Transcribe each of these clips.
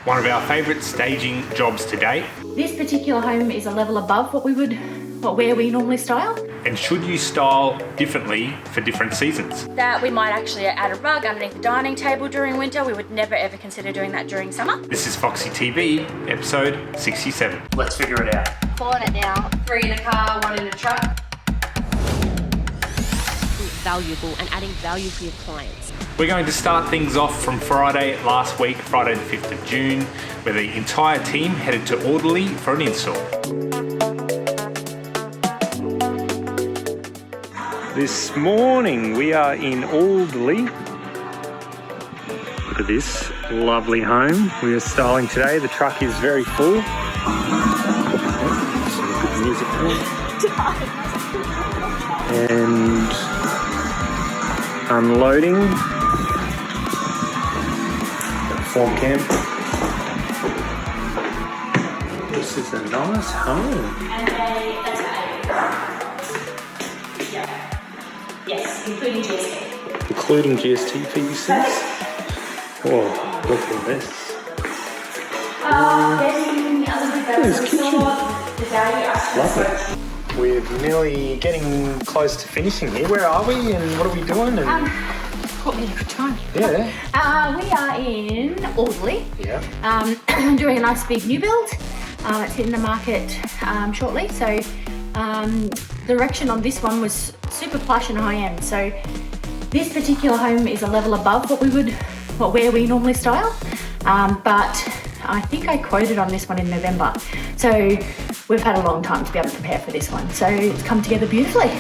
One of our favourite staging jobs to date. This particular home is a level above where we normally style. And should you style differently for different seasons? That we might actually add a rug underneath the dining table during winter. We would never ever consider doing that during summer. This is Foxy TV, episode 67. Let's figure it out. Pulling it now. 3 in a car, 1 in a truck. Valuable and adding value for your clients. We're going to start things off from Friday last week, Friday the 5th of June, where the entire team headed to Alderley for an install. This morning we are in Alderley. Look at this lovely home we are styling today. The truck is very full. Some good music there. And unloading. Form camp. This is a nice home. Yes, including GST. Including GST for you, sis? Oh, look at this. This kitchen. Lovely. We're nearly getting close to finishing here. Where are we and what are we doing? Caught me at a good time. Yeah. We are in Alderley. Yeah. Doing a nice big new build. It's hitting the market shortly. So the direction on this one was super plush and high end. So this particular home is a level above where we normally style. But I think I quoted on this one in November. So we've had a long time to be able to prepare for this one. So it's come together beautifully.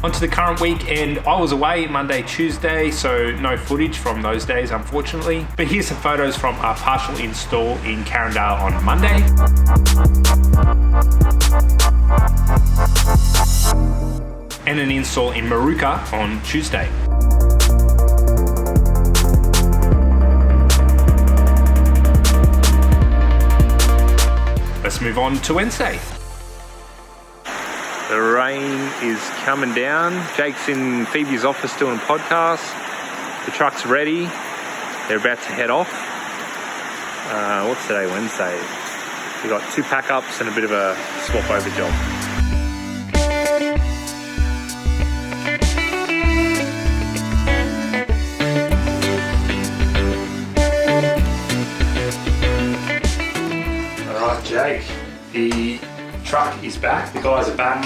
Onto the current week, and I was away Monday, Tuesday, so no footage from those days, unfortunately. But here's some photos from our partial install in Carindale on Monday. And an install in Maruka on Tuesday. Let's move on to Wednesday. The rain is coming down. Jake's in Phoebe's office doing a podcast. The truck's ready. They're about to head off. What's today? Wednesday. We've got 2 pack-ups and a bit of a swap-over job. All right, Jake. The truck is back. The guys are back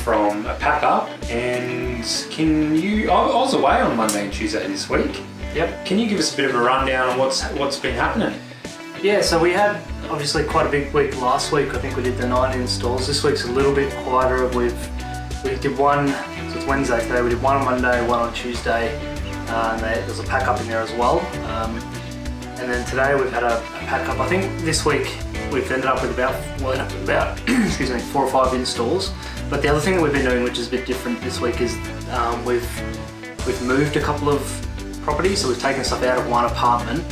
from a pack up, and I was away on Monday and Tuesday this week. Yep. Can you give us a bit of a rundown on what's been happening? Yeah, so we had obviously quite a big week last week. I think we did the 9 installs. This week's a little bit quieter. We did one, so it's Wednesday today. We did 1 on Monday, 1 on Tuesday. And there's a pack up in there as well. And then today we've had a pack up. I think this week we've ended up with about 4 or 5 installs. But the other thing that we've been doing, which is a bit different this week, is we've moved a couple of properties. So we've taken stuff out of one apartment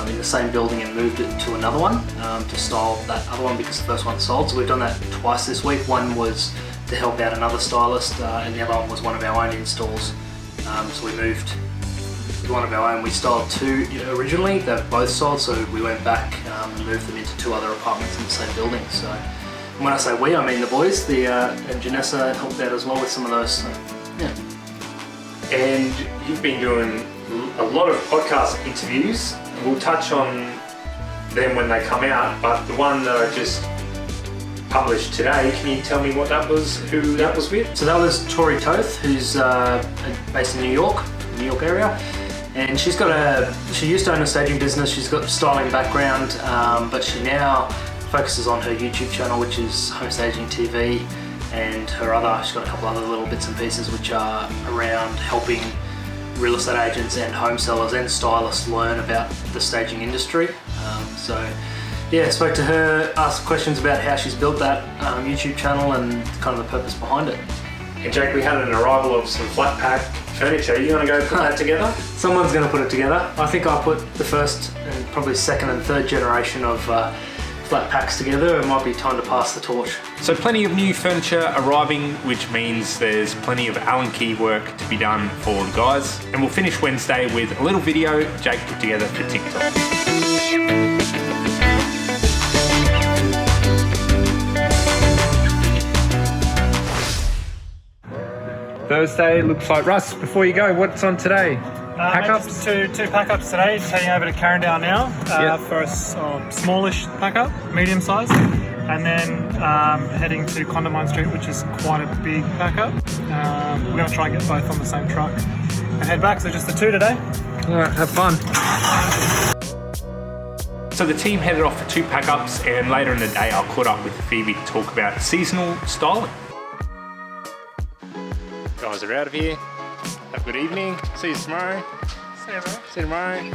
in the same building and moved it to another one to style that other one because the first one sold. So we've done that twice this week. One was to help out another stylist and the other one was one of our own installs. So we moved one of our own. We styled 2 originally. They've both sold, so we went back and moved them into 2 other apartments in the same building. So when I say we, I mean the boys. And Janessa helped out as well with some of those. So, yeah. And you've been doing a lot of podcast interviews. We'll touch on them when they come out, but the one that I just published today, can you tell me what that was, who that was with? So that was Tori Toth, who's based in New York area, and she used to own a staging business. She's got a styling background, but she now focuses on her YouTube channel, which is Home Staging TV, and she's got a couple other little bits and pieces which are around helping real estate agents and home sellers and stylists learn about the staging industry. I spoke to her, asked questions about how she's built that YouTube channel and kind of the purpose behind it. And Jake, we had an arrival of some flat pack furniture. Are you going to go put that together? Someone's going to put it together. I think I put the first and probably second and third generation of flat packs together. It might be time to pass the torch. So plenty of new furniture arriving, which means there's plenty of Allen key work to be done for the guys. And we'll finish Wednesday with a little video Jake put together for TikTok. Thursday looks like. Russ, before you go, what's on today? Pack-ups? Two pack-ups today. Just heading over to Carindale now for a smallish pack-up, medium size. And then heading to Condamine Street, which is quite a big pack-up. We're going to try and get both on the same truck and head back. So just the 2 today. All right, have fun. So the team headed off for 2 pack-ups, and later in the day I caught up with Phoebe to talk about seasonal styling. Guys are out of here. Have a good evening. See you tomorrow. See you tomorrow.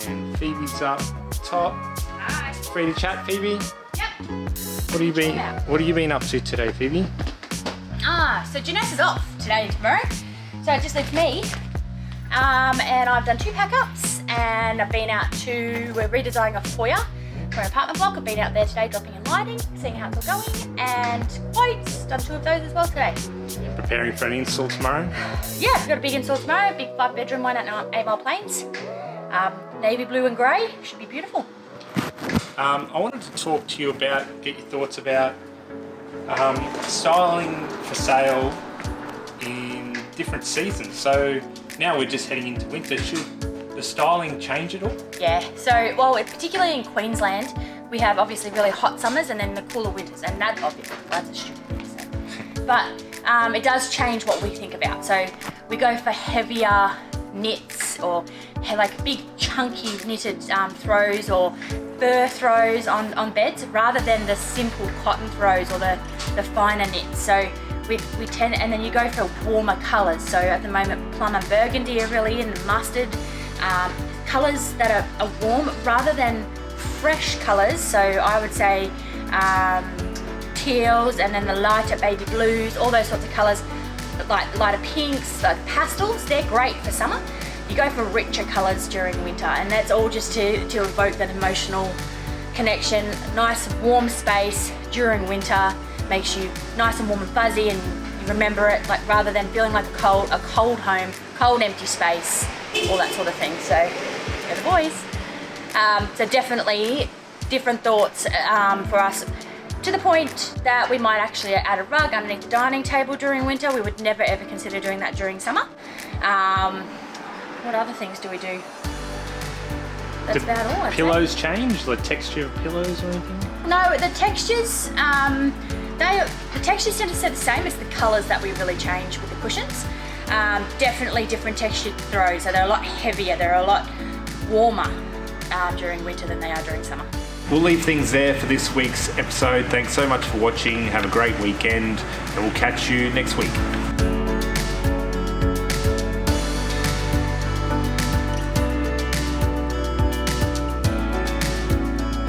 And Phoebe's up top. Hi. Free to chat, Phoebe. Yep. What have you been up to today, Phoebe? So Janessa's off today and tomorrow. So it just leaves me. And I've done 2 pack-ups, and I've been out we're redesigning a foyer for an apartment block. I've been out there today dropping in lighting, seeing how it's all going, and quotes. Done 2 of those as well today. You're preparing for an install tomorrow? Yeah, we've got a big install tomorrow, big 5-bedroom one at 8 Mile Plains. Navy blue and grey, should be beautiful. I wanted to talk to you get your thoughts about styling for sale in different seasons. So now we're just heading into winter. Should the styling change at all? Yeah, so, particularly in Queensland, we have obviously really hot summers and then the cooler winters, and that's a stupid thing to say. But it does change what we think about. So we go for heavier knits, or like big chunky knitted throws or fur throws on beds, rather than the simple cotton throws or the finer knits. So we tend, and then you go for warmer colours. So at the moment, plum and burgundy are really in, the mustard. Colours that are warm rather than fresh colours. So I would say teals, and then the lighter baby blues, all those sorts of colours, like lighter pinks, like pastels, they're great for summer. You go for richer colours during winter, and that's all just to evoke that emotional connection. Nice warm space during winter makes you nice and warm and fuzzy, and you remember it, like, rather than feeling like a cold home, cold empty space, all that sort of thing. So they're the boys. So definitely different thoughts for us, to the point that we might actually add a rug underneath the dining table during winter. We would never ever consider doing that during summer. What other things do we do? That's about all, I'd say. Pillows change? The texture of pillows or anything? No, the textures, the textures tend to stay the same. It's the colours that we really change with the cushions. Definitely different textured throws, so they're a lot heavier, they're a lot warmer during winter than they are during summer. We'll leave things there for this week's episode. Thanks so much for watching. Have a great weekend, and we'll catch you next week.